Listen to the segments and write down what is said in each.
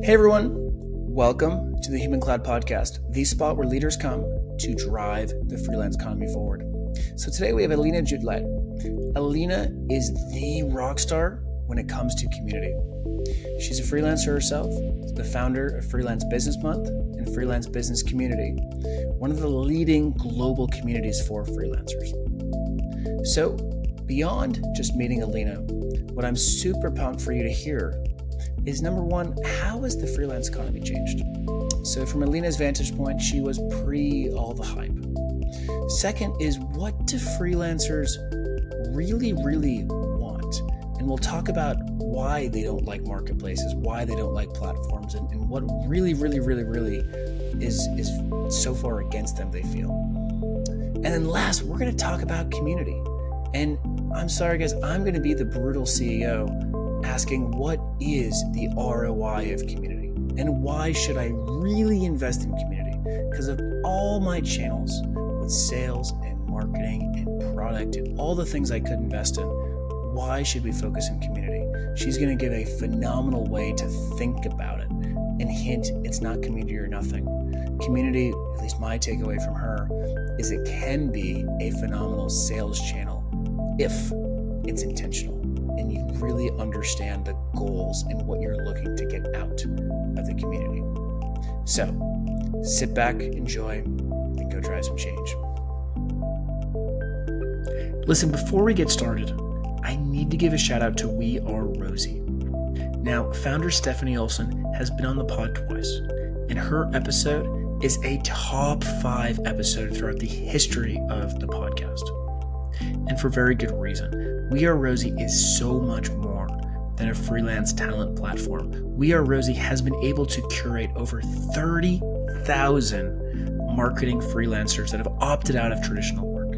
Hey everyone, welcome to the Human Cloud Podcast, the spot where leaders come to drive the freelance economy forward. So today we have Elina Jutelyte. Elina is the rock star when it comes to community. She's a freelancer herself, the founder of Freelance Business Month and Freelance Business Community, one of the leading global communities for freelancers. So beyond just meeting Elina, what I'm super pumped for you to hear is number one, how has the freelance economy changed? So from Elina's vantage point, she was pre all the hype. Second is, what do freelancers really want? And we'll talk about why they don't like marketplaces, why they don't like platforms, and what really is so far against them they feel. And then last, we're going to talk about community. And I'm sorry guys, I'm going to be the brutal CEO asking what is the ROI of community and why should I really invest in community? Because of all my channels with sales and marketing and product and all the things I could invest in, why should we focus on community? She's going to give a phenomenal way to think about it and hint it's not community or nothing. Community, at least my takeaway from her, is it can be a phenomenal sales channel if it's intentional and you really understand the goals and what you're looking to get out of the community. So sit back, enjoy, and go drive some change. Listen, before we get started, I need to give a shout out to We Are Rosie. Now, founder Stephanie Olson has been on the pod twice, and her episode is a top 5 episode throughout the history of the podcast. And for very good reason. We Are Rosie is so much more than a freelance talent platform. We Are Rosie has been able to curate over 30,000 marketing freelancers that have opted out of traditional work.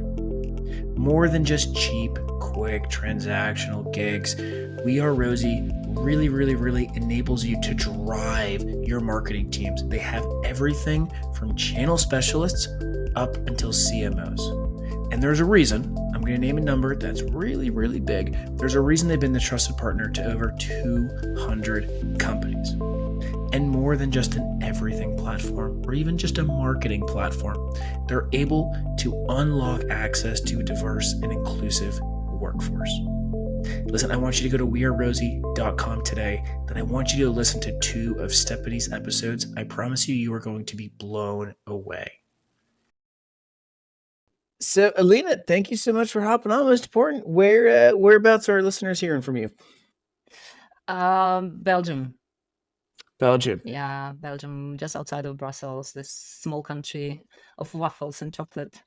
More than just cheap, quick, transactional gigs, We Are Rosie really enables you to drive your marketing teams. They have everything from channel specialists up until CMOs. And there's a reason, I'm going to name a number that's really big. There's a reason they've been the trusted partner to over 200 companies. And more than just an everything platform or even just a marketing platform, they're able to unlock access to a diverse and inclusive workforce. Listen, I want you to go to wearerosie.com today, and I want you to listen to 2 of Stephanie's episodes. I promise you are going to be blown away. So, Elina, thank you so much for hopping on. Most important, whereabouts are our listeners hearing from you? Belgium. Belgium. Yeah, Belgium, just outside of Brussels, this small country of waffles and chocolate.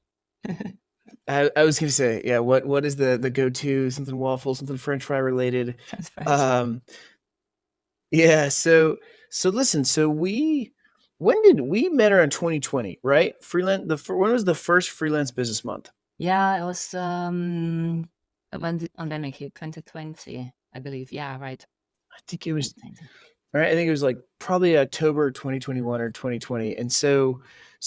I was going to say, yeah, what is the go-to, something waffle, something French fry related? Yeah, so listen, when did we met around 2020, right? When was the first Freelance Business Month? Yeah, it was when the pandemic hit, 2020, I believe. Yeah, right. I think it was, right? I think it was like probably October 2021 or 2020. And so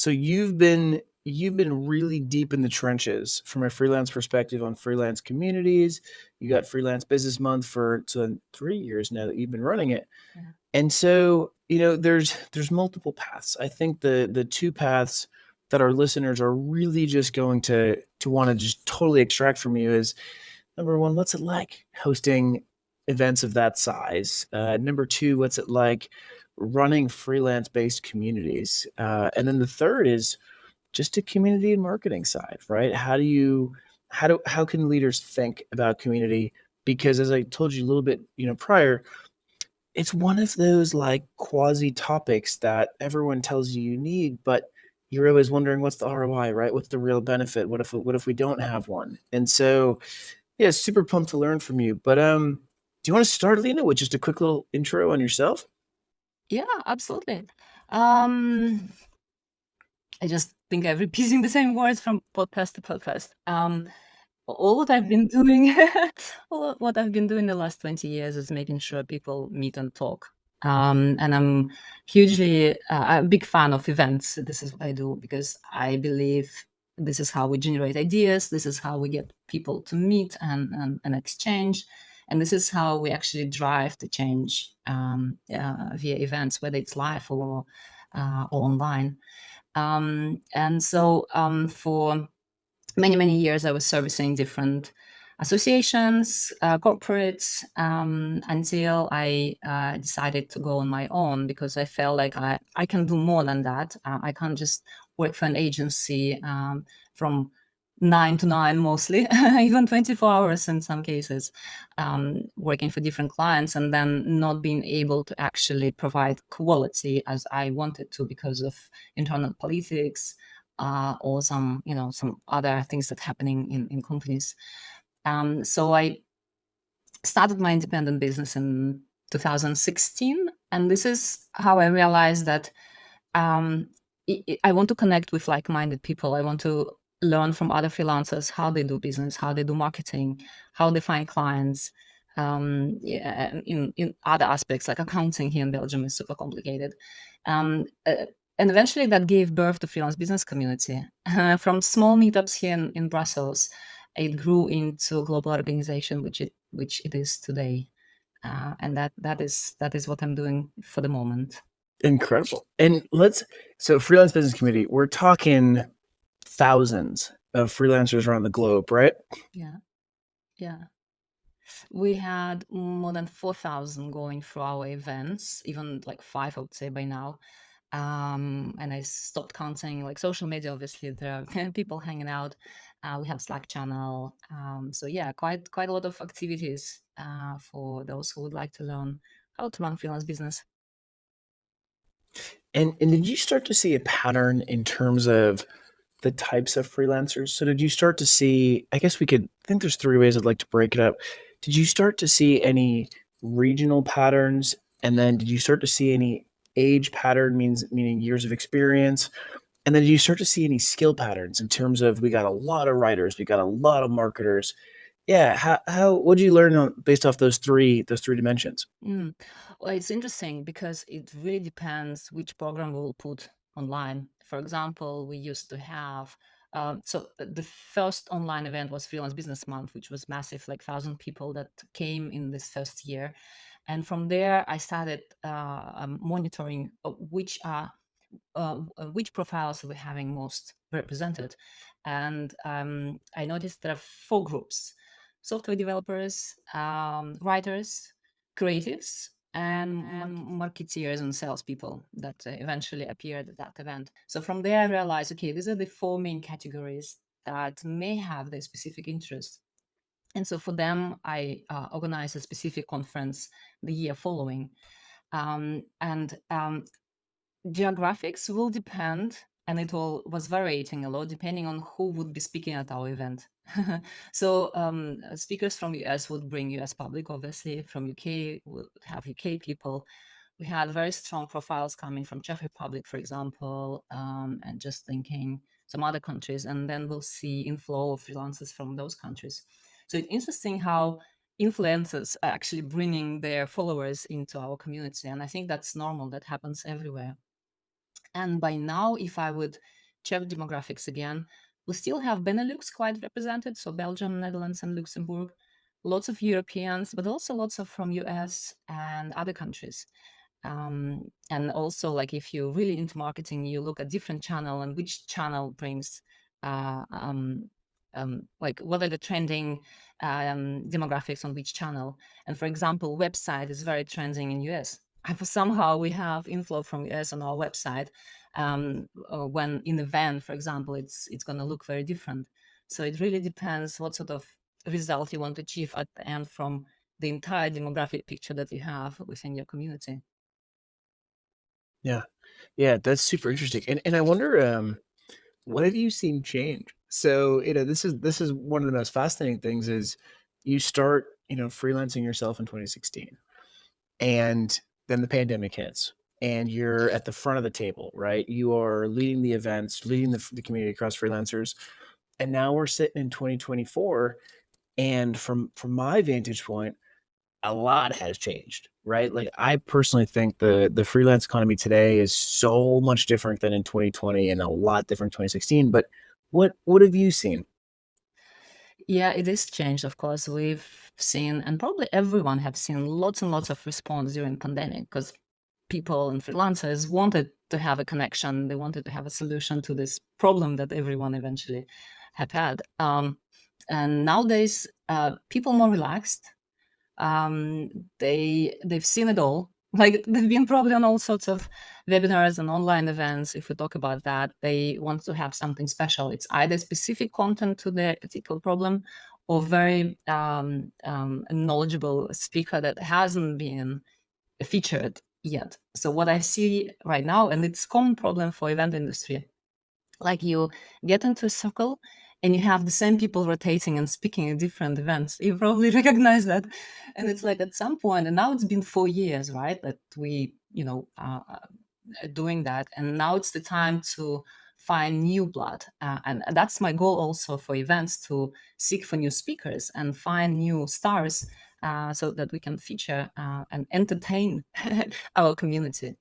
you've been really deep in the trenches from a freelance perspective on freelance communities. You got Freelance Business Month for 3 years now that you've been running it. Yeah. And so, there's multiple paths. I think the 2 paths that our listeners are really just going to want to just totally extract from you is, number 1, what's it like hosting events of that size? Number 2, what's it like running freelance-based communities? And then the third is just a community and marketing side, right? How can leaders think about community? Because as I told you a little bit, prior, it's one of those like quasi topics that everyone tells you need, but you're always wondering what's the ROI, right? What's the real benefit? What if we don't have one? And so, yeah, super pumped to learn from you. But do you want to start, Elina, with just a quick little intro on yourself? Yeah, absolutely. I just think I'm repeating the same words from podcast to podcast. All what I've been doing, the last 20 years is making sure people meet and talk. And I'm hugely a big fan of events. This is what I do because I believe this is how we generate ideas. This is how we get people to meet and exchange. And this is how we actually drive the change via events, whether it's live or online. And so for many years, I was servicing different associations, corporates, until I decided to go on my own, because I felt like I can do more than that. I can't just work for an agency from 9 to 9 mostly, even 24 hours in some cases, working for different clients and then not being able to actually provide quality as I wanted to because of internal politics, or some other things that happening in companies. So I started my independent business in 2016, and this is how I realized that I want to connect with like-minded people. I want to learn from other freelancers how they do business, how they do marketing, how they find clients. In other aspects, like accounting here in Belgium is super complicated. And eventually that gave birth to Freelance Business Community. From small meetups here in Brussels, it grew into a global organization, which it is today. And that is what I'm doing for the moment. Incredible. And so Freelance Business Community, we're talking thousands of freelancers around the globe, right? Yeah. We had more than 4,000 going through our events, even like 5, I would say, by now. And I stopped counting like social media. Obviously, there are people hanging out. We have Slack channel. So yeah, quite a lot of activities for those who would like to learn how to run freelance business. And did you start to see a pattern in terms of the types of freelancers? So did you start to see, I think there's 3 ways I'd like to break it up. Did you start to see any regional patterns? And then did you start to see any age pattern, meaning years of experience? And then did you start to see any skill patterns in terms of, we got a lot of writers, we got a lot of marketers? Yeah. What did you learn based off those three dimensions? Well, it's interesting because it really depends which program we'll put online. For example, we used to have the first online event was Freelance Business Month, which was massive, like 1,000 people that came in this first year. And from there, I started monitoring which profiles we're having most represented. And I noticed there are 4 groups: software developers, writers, creatives, and marketeers and salespeople that eventually appeared at that event. So from there, I realized, okay, these are the 4 main categories that may have their specific interest. And so for them, I organized a specific conference the year following. And geographics will depend, and it was varying a lot depending on who would be speaking at our event. So speakers from US would bring US public, obviously. From UK would have UK people. We had very strong profiles coming from Czech Republic, for example, and just thinking some other countries, and then we'll see inflow of freelancers from those countries. So it's interesting how influencers are actually bringing their followers into our community, and I think that's normal. That happens everywhere. And by now, if I would check demographics again, we still have Benelux quite represented, so Belgium, Netherlands, and Luxembourg. Lots of Europeans, but also lots of from US and other countries. And also, like, if you're really into marketing, you look at different channel and which channel brings like what are the trending demographics on which channel. And for example, website is very trending in US. Somehow we have inflow from US on our website. When in event, for example, it's going to look very different. So it really depends what sort of result you want to achieve at the end from the entire demographic picture that you have within your community. Yeah. Yeah, that's super interesting. And I wonder, what have you seen change? So, this is one of the most fascinating things is you start, freelancing yourself in 2016, and then the pandemic hits, and you're at the front of the table, right? You are leading the events, leading the community across freelancers. And now we're sitting in 2024, and from my vantage point, a lot has changed, right? Like, I personally think the freelance economy today is so much different than in 2020 and a lot different in 2016. But what have you seen? Yeah, it is changed, of course. We've seen, and probably everyone have seen, lots and lots of response during pandemic, because people and freelancers wanted to have a connection. They wanted to have a solution to this problem that everyone eventually have had. And nowadays, people more relaxed. They've seen it all. Like, they've been probably on all sorts of webinars and online events. If we talk about that, they want to have something special. It's either specific content to their particular problem, or very knowledgeable speaker that hasn't been featured yet. So what I see right now, and it's a common problem for event industry, like, you get into a circle and you have the same people rotating and speaking at different events. You probably recognize that. And it's like, at some point, and now it's been 4 years, right, that we, doing that. And now it's the time to find new blood. And that's my goal also for events, to seek for new speakers and find new stars, so that we can feature and entertain our community,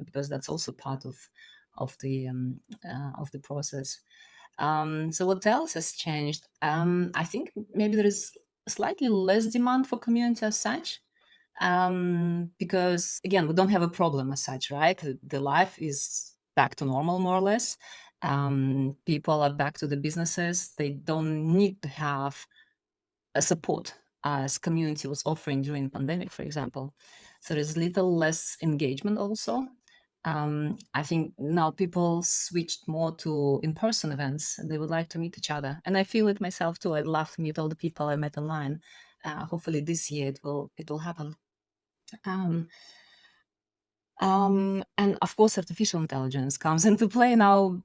because that's also part of the process. So what else has changed? I think maybe there is slightly less demand for community as such, because, again, we don't have a problem as such, right? The life is back to normal, more or less. People are back to the businesses. They don't need to have a support as community was offering during pandemic, for example. So there's little less engagement also. I think now people switched more to in-person events. They would like to meet each other, and I feel it myself too. I'd love to meet all the people I met online. Hopefully this year it will happen. And of course, artificial intelligence comes into play now.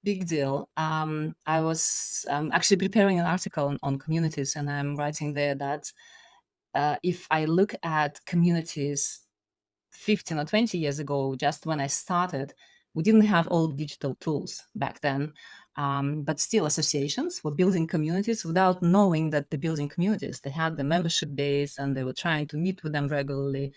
Big deal. I was actually preparing an article on communities, and I'm writing there that if I look at communities 15 or 20 years ago, just when I started, we didn't have all digital tools back then. But still, associations were building communities without knowing that they're building communities. They had the membership base and they were trying to meet with them regularly.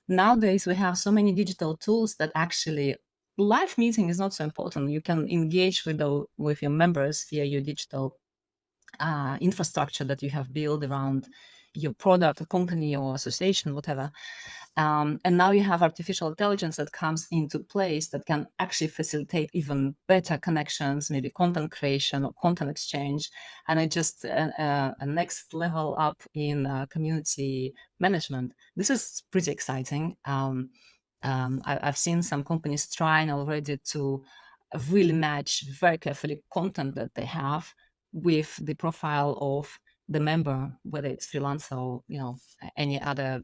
Nowadays, we have so many digital tools that actually live meeting is not so important. You can engage with your members via your digital infrastructure that you have built around your product, or company, or association, whatever. And now you have artificial intelligence that comes into place that can actually facilitate even better connections, maybe content creation or content exchange, and it just a next level up in community management. This is pretty exciting. I've seen some companies trying already to really match very carefully content that they have with the profile of the member, whether it's freelancer or any other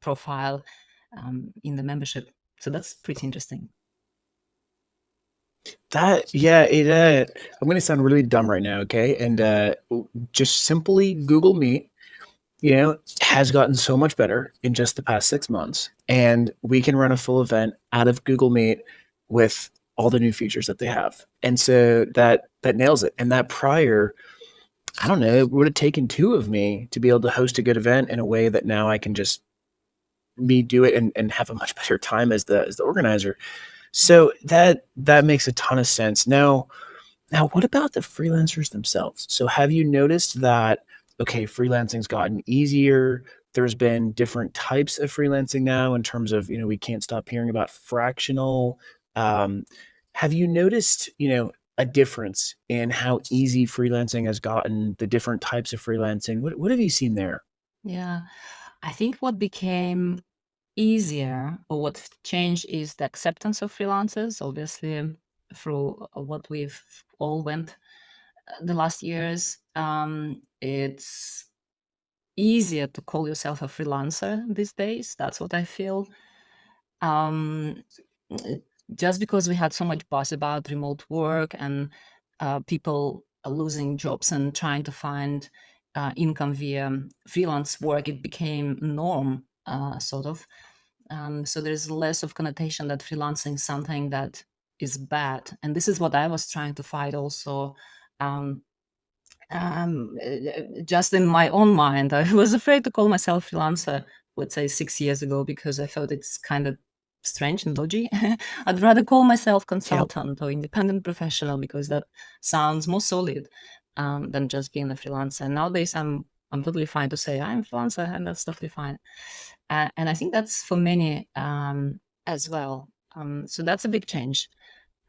profile in the membership. So that's pretty interesting. I'm going to sound really dumb right now, okay? And just simply Google Meet, has gotten so much better in just the past 6 months, and we can run a full event out of Google Meet with all the new features that they have. And so that nails it. And that prior, I don't know, it would have taken 2 of me to be able to host a good event in a way that now I can just me do it and have a much better time as the organizer. So that makes a ton of sense. Now what about the freelancers themselves? So have you noticed that, okay, freelancing's gotten easier? There's been different types of freelancing now in terms of, we can't stop hearing about fractional. Have you noticed, a difference in how easy freelancing has gotten, the different types of freelancing? What have you seen there? Yeah, I think what became easier, or what changed, is the acceptance of freelancers. Obviously, through what we've all went the last years, it's easier to call yourself a freelancer these days. That's what I feel. Just because we had so much buzz about remote work and people are losing jobs and trying to find income via freelance work, it became norm, sort of. So there's less of connotation that freelancing is something that is bad. And this is what I was trying to fight also. Just in my own mind, I was afraid to call myself freelancer, let's say 6 years ago, because I felt it's kind of strange and dodgy. I'd rather call myself consultant or independent professional, because that sounds more solid. than just being a freelancer. And nowadays, I'm totally fine to say I'm a freelancer, and that's totally fine. And I think that's for many as well. So that's a big change.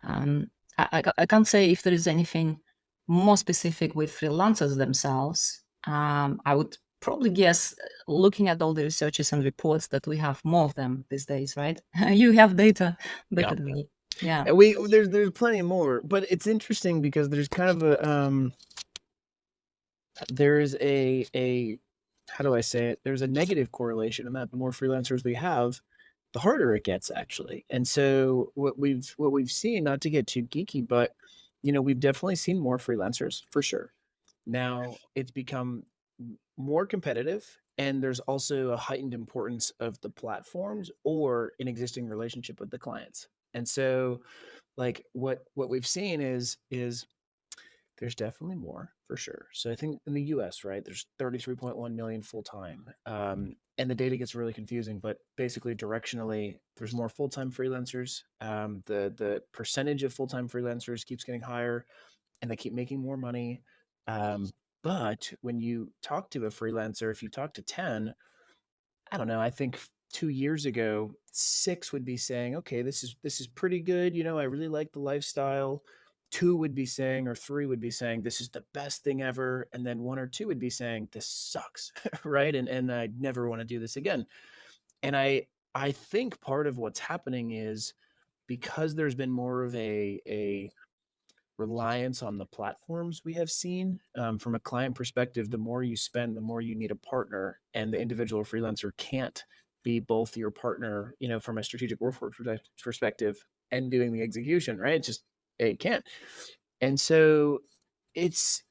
I can't say if there is anything more specific with freelancers themselves. I would probably guess, looking at all the researches and reports, that we have more of them these days, right? You have data better than me. Yeah. And there's plenty more, but it's interesting because there's kind of a there's a how do I say it? There's a negative correlation in that the more freelancers we have, the harder it gets actually. And so what we've seen, not to get too geeky, but we've definitely seen more freelancers for sure. Now it's become more competitive, and there's also a heightened importance of the platforms or an existing relationship with the clients. And so like what we've seen is there's definitely more for sure. So I think in the US, right, there's 33.1 million full-time. And the data gets really confusing, but basically directionally, there's more full-time freelancers. The percentage of full-time freelancers keeps getting higher, and they keep making more money. But when you talk to a freelancer, if you talk to 10, I don't know, I think 2 years ago, 6 would be saying, okay, this is pretty good. I really like the lifestyle. 2 would be saying, or 3 would be saying, this is the best thing ever. And then 1 or 2 would be saying, this sucks, right? And I never want to do this again. And I think part of what's happening is because there's been more of a reliance on the platforms we have seen, from a client perspective, the more you spend, the more you need a partner, and the individual freelancer can't be both your partner, from a strategic workforce perspective and doing the execution, right? It can't. And so it's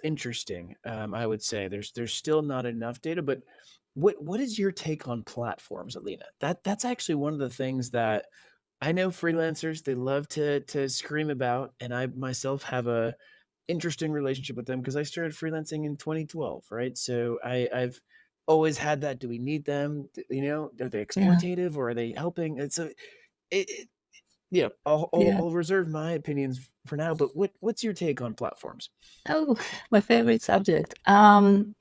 interesting. I would say there's still not enough data, but what is your take on platforms, Elina? That's actually one of the things that I know freelancers, they love to scream about, and I myself have a interesting relationship with them because I started freelancing in 2012, right? So I've always had that. Do we need them? Are they Yeah. exploitative or are they helping? It's a it, yeah. I'll, I'll Yeah. I'll reserve my opinions for now. But what's your take on platforms? Oh, my favorite subject. Inter-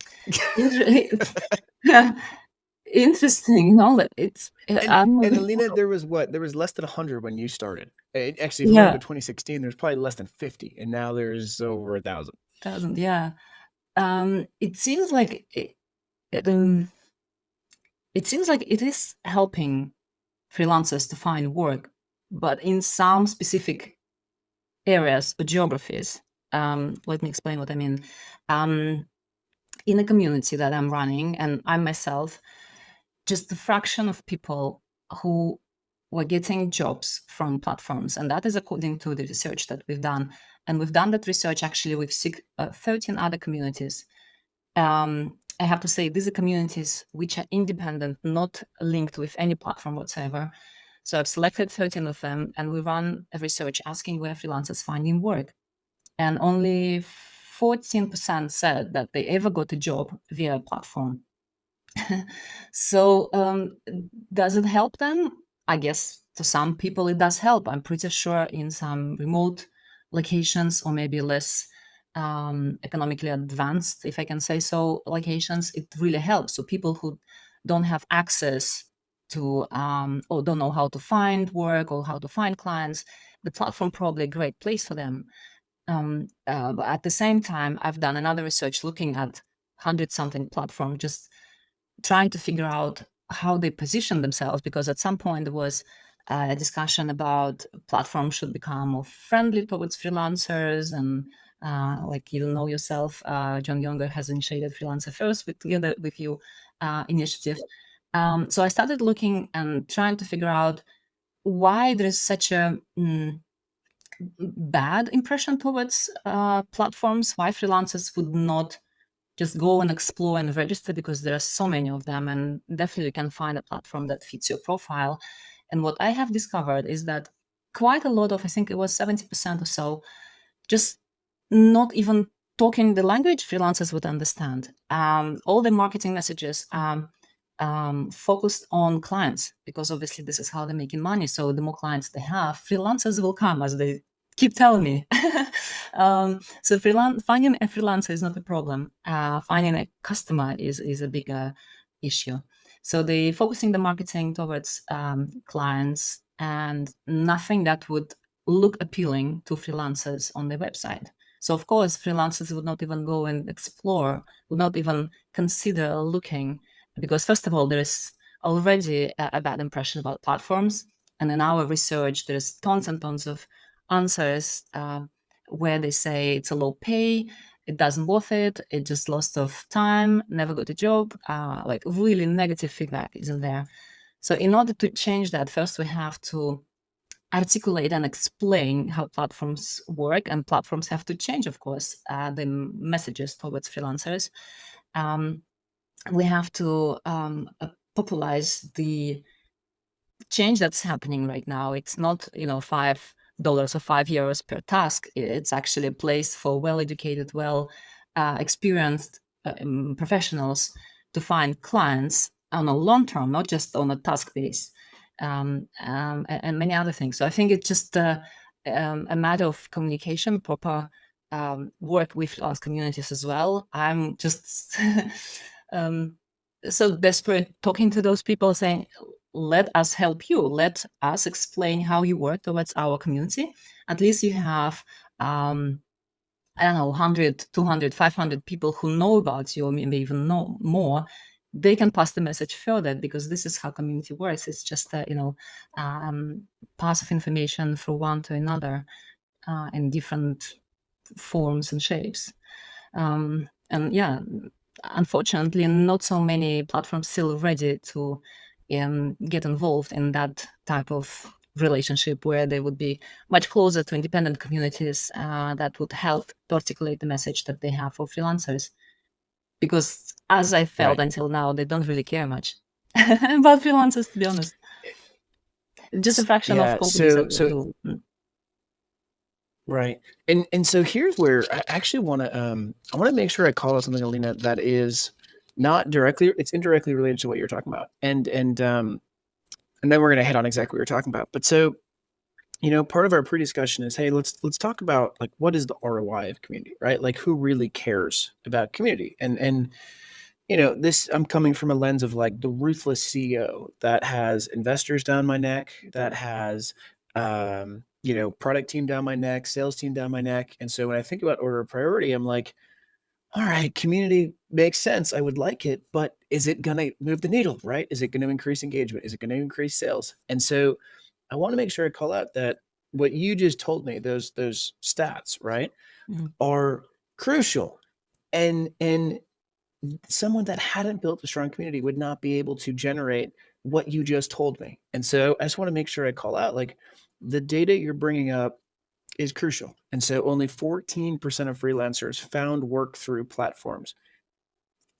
Interesting. It's And I'm and Alina, there was what? There was less than 100 when you started. Actually, if we want to yeah, go 2016, there's probably less than 50, and now there's over 1,000. 1,000. Yeah. It seems like it, um, it seems like it is helping freelancers to find work, but in some specific areas or geographies. Let me explain what I mean. Um, in a community that I'm running, and I myself, just a fraction of people who were getting jobs from platforms. And that is according to the research that we've done. And we've done that research actually with 13 other communities. I have to say, these are communities which are independent, not linked with any platform whatsoever. So I've selected 13 of them, and we run a research asking where freelancers finding work. And only 14% said that they ever got a job via a platform. So does it help them? I guess to some people it does help. I'm pretty sure in some remote locations, or maybe less economically advanced, if I can say so, locations, it really helps. So people who don't have access to or don't know how to find work or how to find clients, the platform probably a great place for them. But at the same time, I've done another research looking at 100 something platform, just trying to figure out how they position themselves, because at some point there was a discussion about platforms should become more friendly towards freelancers, and like you know yourself, John Younger has initiated Freelancer First together with you initiative. So I started looking and trying to figure out why there is such a bad impression towards platforms, why freelancers would not just go and explore and register, because there are so many of them, and definitely you can find a platform that fits your profile. And what I have discovered is that quite a lot of, I think it was 70% or so, just not even talking the language freelancers would understand. All the marketing messages focused on clients, because obviously this is how they're making money. So the more clients they have, freelancers will come as they keep telling me. So finding a freelancer is not a problem. Finding a customer is a bigger issue. So they focusing the marketing towards clients and nothing that would look appealing to freelancers on their website. So of course, freelancers would not even go and explore, would not even consider looking, because first of all, there is already a bad impression about platforms. And in our research, there's tons and tons of answers where they say it's a low pay, it doesn't worth it, it just lost of time, never got a job, like really negative feedback isn't there. So in order to change that, first we have to articulate and explain how platforms work, and platforms have to change, of course, the messages towards freelancers. We have to popularize the change that's happening right now. It's not, $5 or €5 per task. It's actually a place for well-educated, experienced professionals to find clients on a long term, not just on a task base, and many other things. So I think it's just a matter of communication, proper work with freelance communities as well. I'm just so desperate talking to those people, saying, let us help you. Let us explain how you work towards our community. At least you have, I don't know, 100, 200, 500 people who know about you, or maybe even know more. They can pass the message further, because this is how community works. It's just, pass of information from one to another in different forms and shapes. And yeah, unfortunately, not so many platforms still ready to get involved in that type of relationship, where they would be much closer to independent communities that would help to articulate the message that they have for freelancers. Because as I felt until now, they don't really care much about freelancers, to be honest. Just a fraction of companies do. Right. And so here's where I actually want to make sure I call out something, Elina, that is not directly, it's indirectly related to what you're talking about. And then we're going to hit on exactly what you're talking about. But so, part of our pre-discussion is, hey, let's talk about, like, what is the ROI of community, right? Like, who really cares about community? And this, I'm coming from a lens of, like, the ruthless CEO that has investors down my neck, that has product team down my neck, sales team down my neck. And so when I think about order of priority, I'm like, all right, community makes sense. I would like it, but is it going to move the needle, right? Is it going to increase engagement? Is it going to increase sales? And so I want to make sure I call out that what you just told me, those stats, right, are crucial. And someone that hadn't built a strong community would not be able to generate what you just told me. And so I just want to make sure I call out, like, the data you're bringing up is crucial. And so only 14% of freelancers found work through platforms.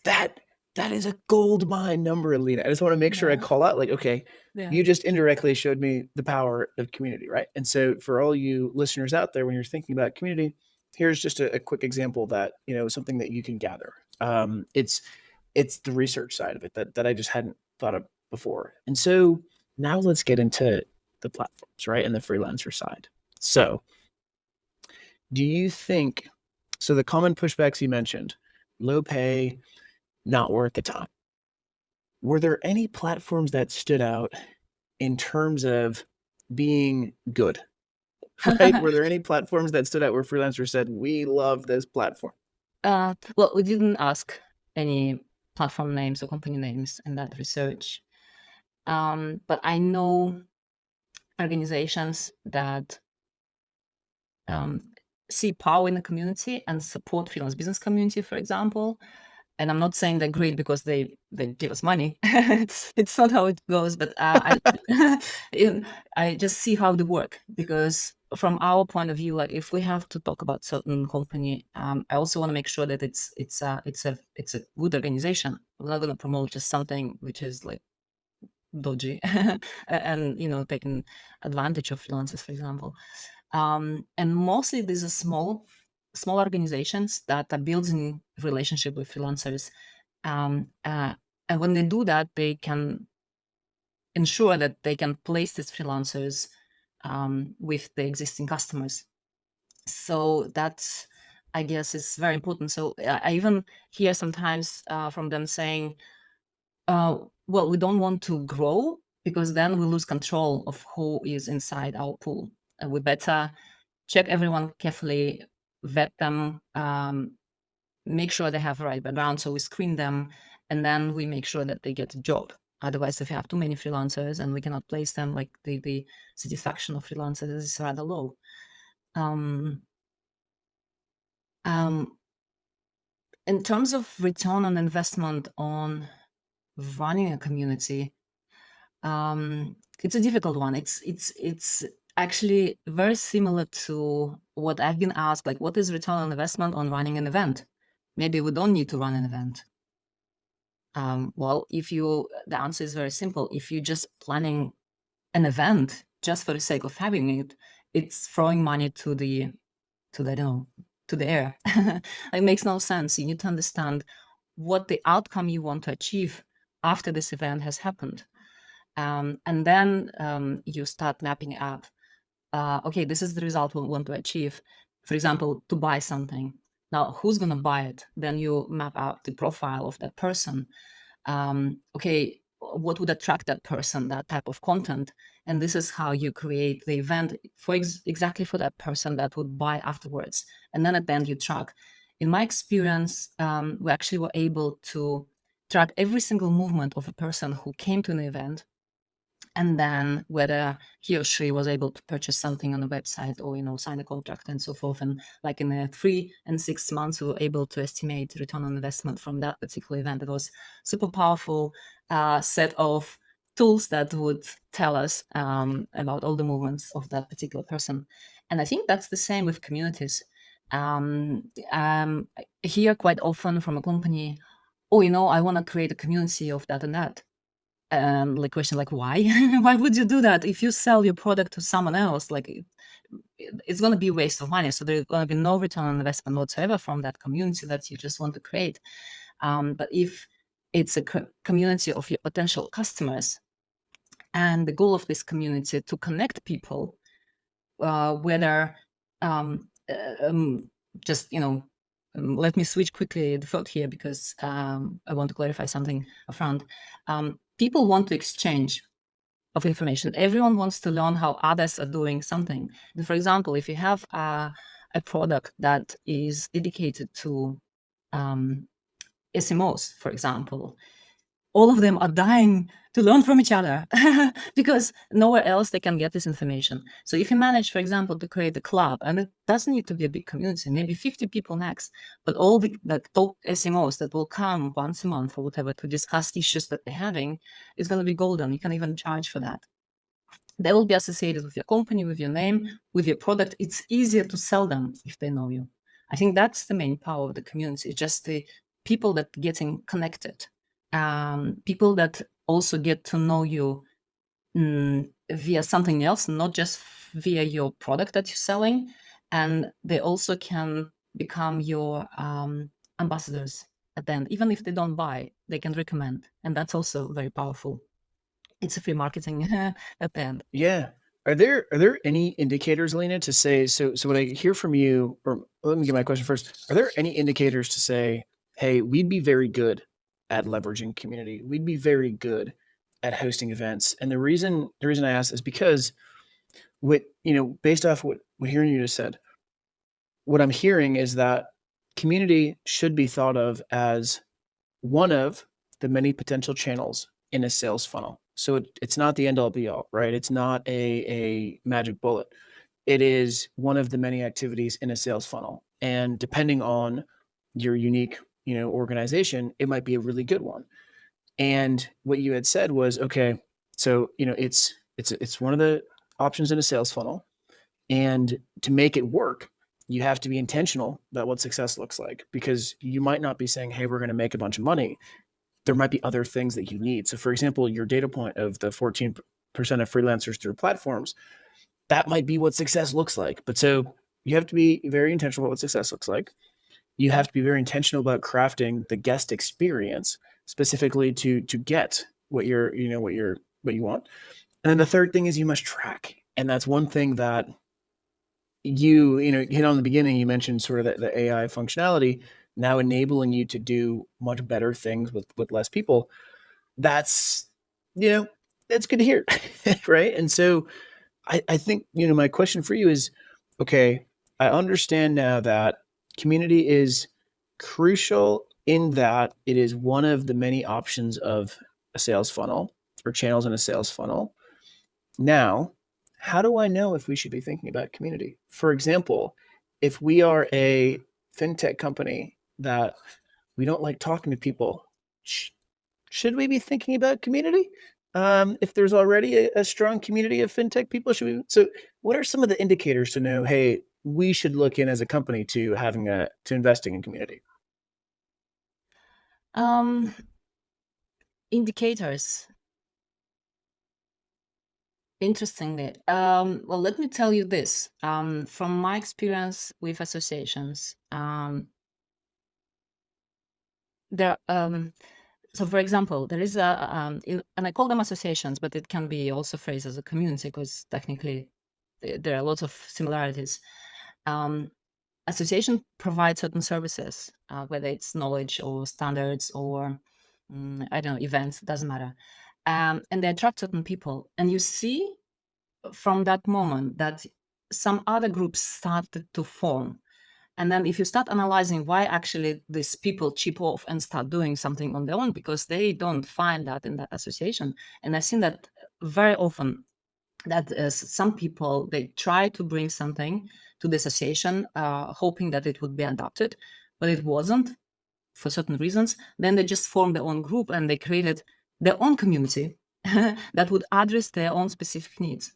That is a gold mine number, Elina. I just want to make sure I call out, like, okay, you just indirectly showed me the power of community, right? And so for all you listeners out there, when you're thinking about community, here's just a quick example that, something that you can gather. It's the research side of it that I just hadn't thought of before. And so now let's get into the platforms, right? And the freelancer side. So do you think, so the common pushbacks you mentioned, low pay, not worth the time. Were there any platforms that stood out in terms of being good? Right? Were there any platforms that stood out where freelancers said, we love this platform? Well, we didn't ask any platform names or company names in that research. But I know organizations that see power in the community and support freelance business community, for example. And I'm not saying they're great because they give us money. It's not how it goes. But I just see how they work, because from our point of view, like, if we have to talk about certain company, I also want to make sure that it's a good organization. We're not going to promote just something which is like dodgy and taking advantage of freelancers, for example. And mostly these are small organizations that are building relationship with freelancers. And when they do that, they can ensure that they can place these freelancers with the existing customers. So that's, I guess, is very important. So I even hear sometimes from them saying, well, we don't want to grow because then we lose control of who is inside our pool. And we better check everyone carefully, vet them, make sure they have the right background. So we screen them, and then we make sure that they get a job. Otherwise, if you have too many freelancers and we cannot place them, like the satisfaction of freelancers is rather low. Um, um, in terms of return on investment on running a community, it's a difficult one. It's actually very similar to what I've been asked, like what is return on investment on running an event? Maybe we don't need to run an event. Well, the answer is very simple. If you're just planning an event just for the sake of having it, it's throwing money to the air. It makes no sense. You need to understand what the outcome you want to achieve after this event has happened. And then you start mapping up, okay, this is the result we want to achieve. For example, to buy something. Now, who's going to buy it? Then you map out the profile of that person. Okay, what would attract that person, that type of content? And this is how you create the event for exactly for that person that would buy afterwards. And then at the end you track. In my experience, we actually were able to track every single movement of a person who came to an event, and then whether he or she was able to purchase something on the website or sign a contract and so forth. And like in 3 and 6 months, we were able to estimate return on investment from that particular event. It was super powerful set of tools that would tell us about all the movements of that particular person. And I think that's the same with communities. I hear quite often from a company, oh, I want to create a community of that and that. Like question, like why? Why would you do that? If you sell your product to someone else, like it's going to be a waste of money. So there's going to be no return on investment whatsoever from that community that you just want to create. But if it's a community of your potential customers, and the goal of this community to connect people, whether just let me switch quickly the thought here because I want to clarify something upfront. People want to exchange of information. Everyone wants to learn how others are doing something. And for example, if you have a product that is dedicated to SMOs, for example, all of them are dying to learn from each other because nowhere else they can get this information. So if you manage, for example, to create a club, and it doesn't need to be a big community, maybe 50 people max, but all the top SMOs that will come once a month or whatever to discuss issues that they're having is going to be golden. You can even charge for that. They will be associated with your company, with your name, with your product. It's easier to sell them if they know you. I think that's the main power of the community, just the people that getting connected, people that also get to know you via something else, not just via your product that you're selling. And they also can become your ambassadors at the end. Even if they don't buy, they can recommend. And that's also very powerful. It's a free marketing at the end. Yeah. Are there any indicators, Elina, to say so what I hear from you, or let me get my question first. Are there any indicators to say, hey, we'd be very good at leveraging community. We'd be very good at hosting events. And the reason I ask is because based off what hearing you just said, what I'm hearing is that community should be thought of as one of the many potential channels in a sales funnel. So it's not the end all be all, right? It's not a magic bullet. It is one of the many activities in a sales funnel. And depending on your unique, organization, it might be a really good one. And what you had said was, okay, so, it's one of the options in a sales funnel. And to make it work, you have to be intentional about what success looks like, because you might not be saying, hey, we're going to make a bunch of money. There might be other things that you need. So for example, your data point of the 14% of freelancers through platforms, that might be what success looks like. But so you have to be very intentional about what success looks like. You have to be very intentional about crafting the guest experience specifically to get what you want. And then the third thing is you must track. And that's one thing that you hit on the beginning, you mentioned sort of the AI functionality now enabling you to do much better things with less people. That's, that's good to hear. Right. And so I think, my question for you is, okay, I understand now that community is crucial in that it is one of the many options of a sales funnel or channels in a sales funnel. Now, how do I know if we should be thinking about community? For example, if we are a fintech company that we don't like talking to people, should we be thinking about community? If there's already a strong community of fintech people, should we? So, what are some of the indicators to know? Hey, we should look in as a company to investing in community. Indicators. Interestingly, well, let me tell you this. From my experience with associations, there. So, for example, there is and I call them associations, but it can be also phrased as a community because technically there are lots of similarities. Association provides certain services, whether it's knowledge or standards or I don't know, events, doesn't matter. And they attract certain people. And you see from that moment that some other groups started to form. And then if you start analyzing why actually these people chip off and start doing something on their own, because they don't find that in that association. And I've seen that very often, that some people, they try to bring something to the association, hoping that it would be adopted, but it wasn't for certain reasons. Then they just formed their own group and they created their own community that would address their own specific needs.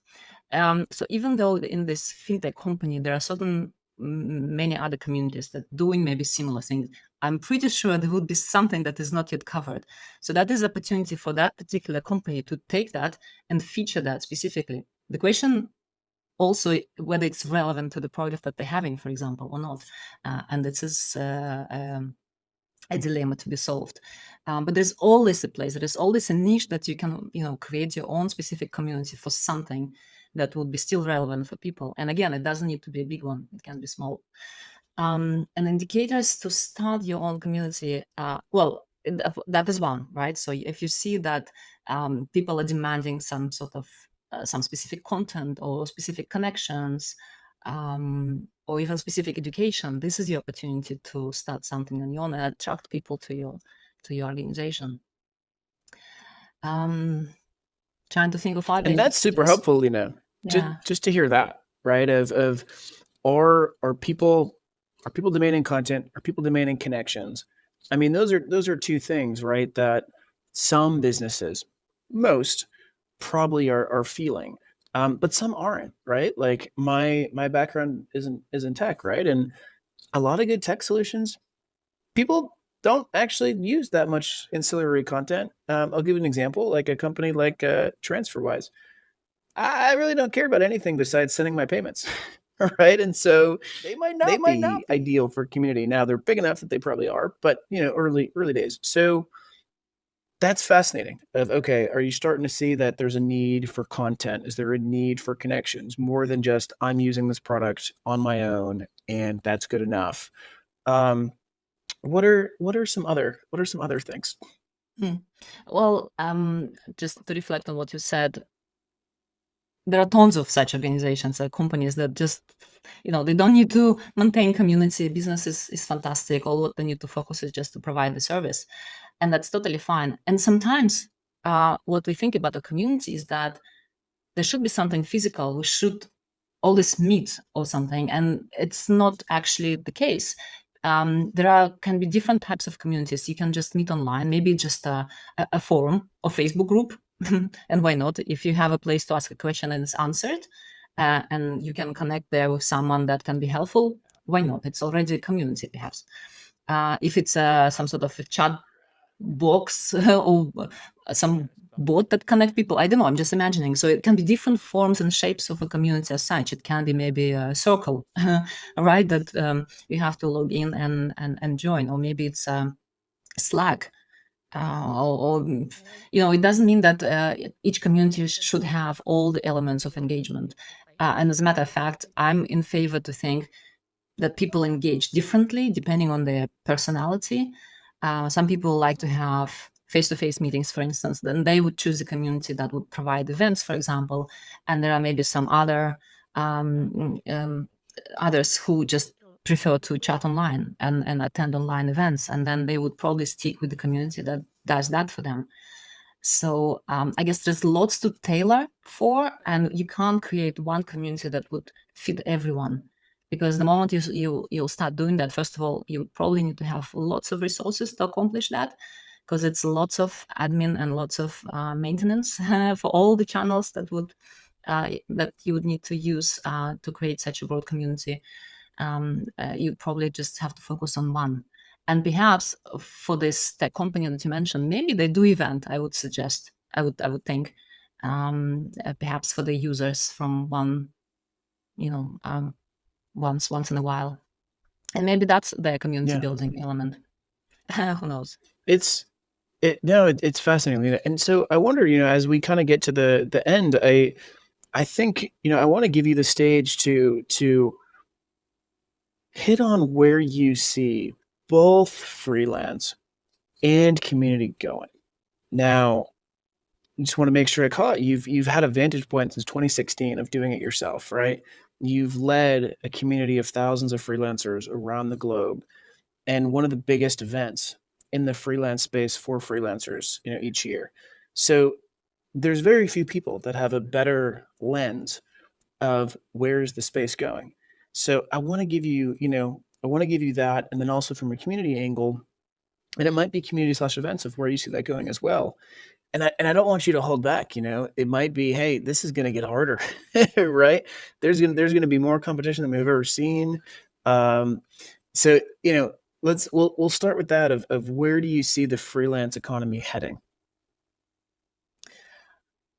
So even though in this fintech company, there are certain many other communities that doing maybe similar things, I'm pretty sure there would be something that is not yet covered. So that is opportunity for that particular company to take that and feature that specifically. The question also whether it's relevant to the product that they're having, for example, or not. And this is a dilemma to be solved. But there's always a place, there's always a niche that you can, create your own specific community for something that would be still relevant for people. And again, it doesn't need to be a big one, it can be small. And indicators to start your own community, well, that is one, right? So if you see that people are demanding some sort of some specific content or specific connections, or even specific education, this is the opportunity to start something on your own and attract people to your organization. Trying to think of other, and that's super helpful, Lina. Yeah. Just to hear that, right? Of are people demanding content? Are people demanding connections? I mean, those are two things, right? That some businesses, most probably are feeling, but some aren't, right? Like my background is in tech, right? And a lot of good tech solutions, people don't actually use that much ancillary content. I'll give you an example, like a company like TransferWise. I really don't care about anything besides sending my payments. Right. And so they might not be ideal for community. Now they're big enough that they probably are, but early days. So that's fascinating. Okay, are you starting to see that there's a need for content? Is there a need for connections more than just I'm using this product on my own and that's good enough? What are some other things? Well, just to reflect on what you said, there are tons of such organizations or companies that just, they don't need to maintain community. Business is fantastic. All what they need to focus is just to provide the service. And that's totally fine. And sometimes what we think about the community is that there should be something physical. We should always meet or something. And it's not actually the case. There can be different types of communities. You can just meet online, maybe just a forum or Facebook group. And why not? If you have a place to ask a question and it's answered, and you can connect there with someone that can be helpful, why not? It's already a community, perhaps. If it's some sort of a chat box or some bot that connect people, I don't know, I'm just imagining. So it can be different forms and shapes of a community as such. It can be maybe a circle, right, that you have to log in and join, or maybe it's Slack. It doesn't mean that each community should have all the elements of engagement. And as a matter of fact, I'm in favor to think that people engage differently depending on their personality. Some people like to have face-to-face meetings, for instance, then they would choose a community that would provide events, for example. And there are maybe some others who just prefer to chat online and attend online events, and then they would probably stick with the community that does that for them. So I guess there's lots to tailor for, and you can't create one community that would fit everyone, because the moment you'll start doing that, first of all, you probably need to have lots of resources to accomplish that, because it's lots of admin and lots of maintenance for all the channels that you would need to use to create such a broad community. You probably just have to focus on one. And perhaps for this tech company that you mentioned, maybe they do event. I would suggest. I would think, perhaps for the users from one, once in a while, and maybe that's their community building element. Who knows? It's fascinating, Lina. And so I wonder, as we kind of get to the end, I think, I want to give you the stage to hit on where you see both freelance and community going. Now, I just want to make sure I caught you've had a vantage point since 2016 of doing it yourself, right? You've led a community of thousands of freelancers around the globe, and one of the biggest events in the freelance space for freelancers, each year. So there's very few people that have a better lens of where is the space going. So I want to give you, that, and then also from a community angle, and it might be community/events of where you see that going as well. And I don't want you to hold back. It might be, hey, this is going to get harder, right? There's going to be more competition than we've ever seen. So we'll start with that of where do you see the freelance economy heading?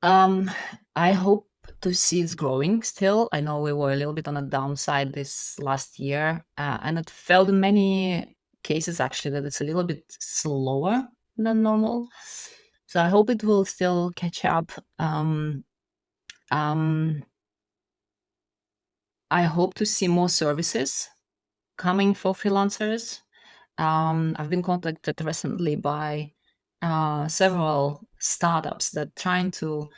I hope to see it's growing still. I know we were a little bit on a downside this last year, and it felt in many cases actually that it's a little bit slower than normal. So I hope it will still catch up. I hope to see more services coming for freelancers. I've been contacted recently by several startups that are trying to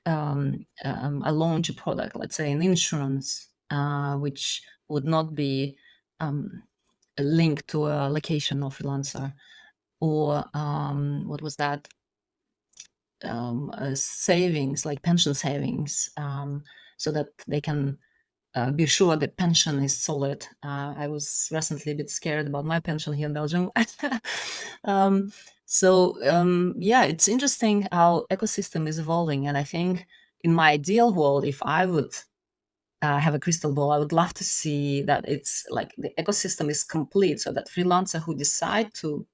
launch a product, let's say an insurance, which would not be linked to a location of freelancer, or what was that? Savings, like pension savings, so that they can be sure that pension is solid. I was recently a bit scared about my pension here in Belgium. Yeah, it's interesting how ecosystem is evolving. And I think in my ideal world, if I would have a crystal ball, I would love to see that it's like the ecosystem is complete, so that freelancer who decide to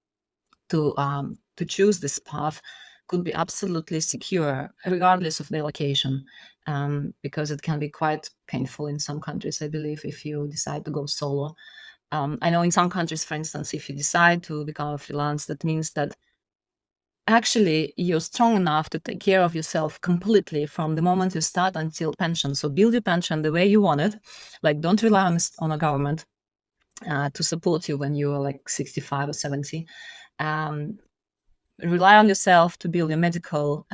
choose this path could be absolutely secure, regardless of their location, because it can be quite painful in some countries, I believe, if you decide to go solo. I know in some countries, for instance, if you decide to become a freelance, that means that actually you're strong enough to take care of yourself completely from the moment you start until pension. So build your pension the way you want it. Like, don't rely on a government to support you when you're like 65 or 70. Rely on yourself to build your medical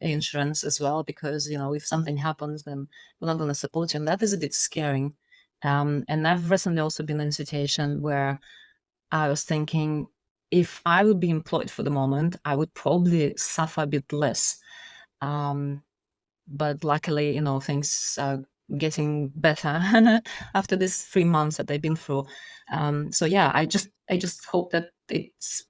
insurance as well, because if something happens, then we're not going to support you, and that is a bit scary. And I've recently also been in a situation where I was thinking, if I would be employed for the moment, I would probably suffer a bit less. But luckily, things are getting better after these 3 months that I've been through. So yeah, I just hope that it's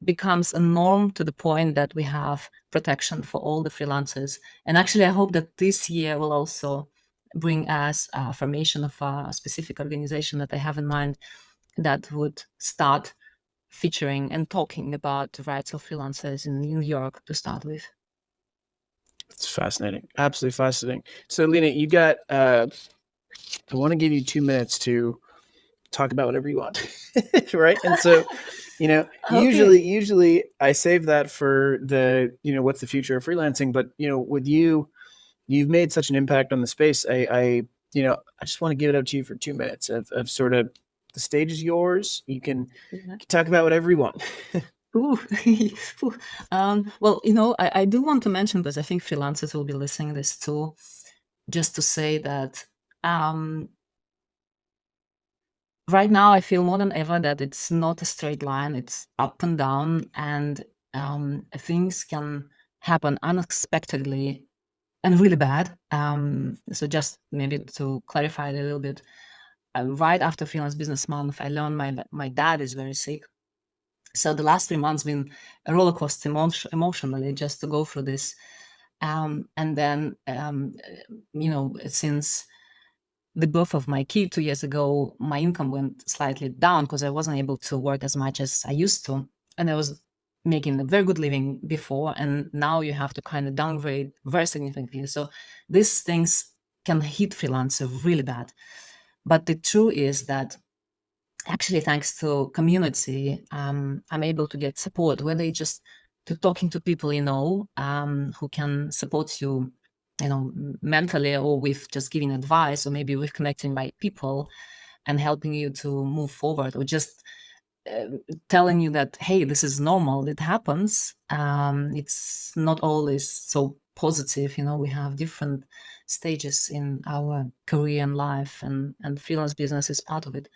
becomes a norm to the point that we have protection for all the freelancers. And actually, I hope that this year will also bring us a formation of a specific organization that I have in mind that would start featuring and talking about the rights of freelancers in New York to start with. It's fascinating. Absolutely fascinating. So, Lina, you got, I want to give you 2 minutes to talk about whatever you want. Right. And so, Okay. usually I save that for the, what's the future of freelancing. But, with you've made such an impact on the space. I just want to give it up to you for 2 minutes of sort of the stage is yours. You can talk about whatever you want. Ooh. Ooh. Well, I do want to mention, because I think freelancers will be listening to this too, just to say that right now I feel more than ever that it's not a straight line, it's up and down, and things can happen unexpectedly and really bad. So just maybe to clarify it a little bit, right after Freelance Business Month, I learned my dad is very sick. So the last 3 months been a roller coaster emotionally, just to go through this. And then, since the birth of my kid 2 years ago, my income went slightly down because I wasn't able to work as much as I used to. And I was making a very good living before, and now you have to kind of downgrade very significantly. So these things can hit freelancer really bad. But the truth is that actually, thanks to community, I'm able to get support, whether it's just to talking to people who can support you, mentally, or with just giving advice, or maybe with connecting by people and helping you to move forward, or just telling you that, hey, this is normal, it happens. It's not always so positive. We have different stages in our career and life, and freelance business is part of it.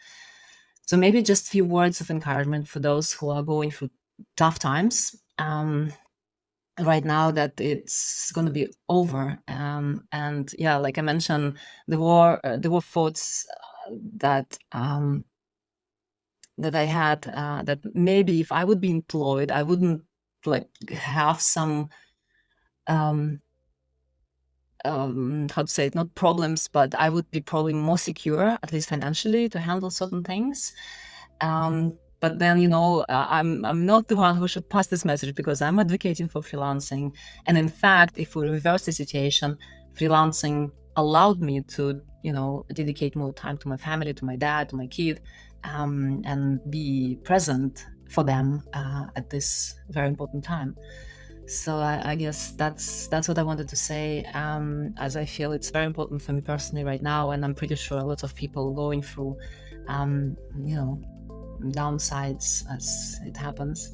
So maybe just a few words of encouragement for those who are going through tough times right now, that it's going to be over. And yeah, like I mentioned, there were thoughts that I had, that maybe if I would be employed, I wouldn't have some how to say it, not problems, but I would be probably more secure, at least financially, to handle certain things. But then, I'm not the one who should pass this message, because I'm advocating for freelancing. And in fact, if we reverse the situation, freelancing allowed me to, dedicate more time to my family, to my dad, to my kid, and be present for them at this very important time. So I guess that's what I wanted to say, as I feel it's very important for me personally right now, and I'm pretty sure a lot of people going through, downsides as it happens.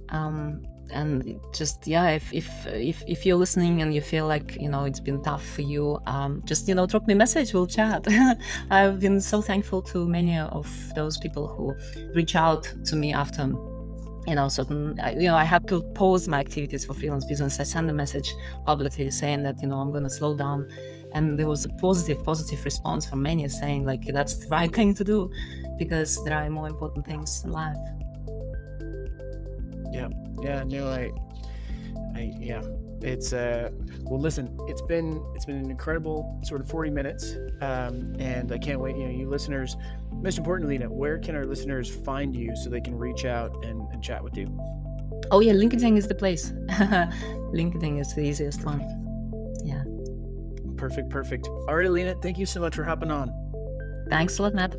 And just, if you're listening and you feel like, it's been tough for you, just, drop me a message, we'll chat. I've been so thankful to many of those people who reach out to me after I had to pause my activities for freelance business. I sent a message publicly saying that, I'm going to slow down. And there was a positive response from many saying, like, that's the right thing to do, because there are more important things in life. It's well, listen, it's been an incredible sort of 40 minutes, and I can't wait. You listeners, most importantly, where can our listeners find you so they can reach out and chat with you? Oh yeah, LinkedIn is the place. LinkedIn is the easiest one. Yeah. Perfect. All right, Elina, thank you so much for hopping on. Thanks a lot, Matt.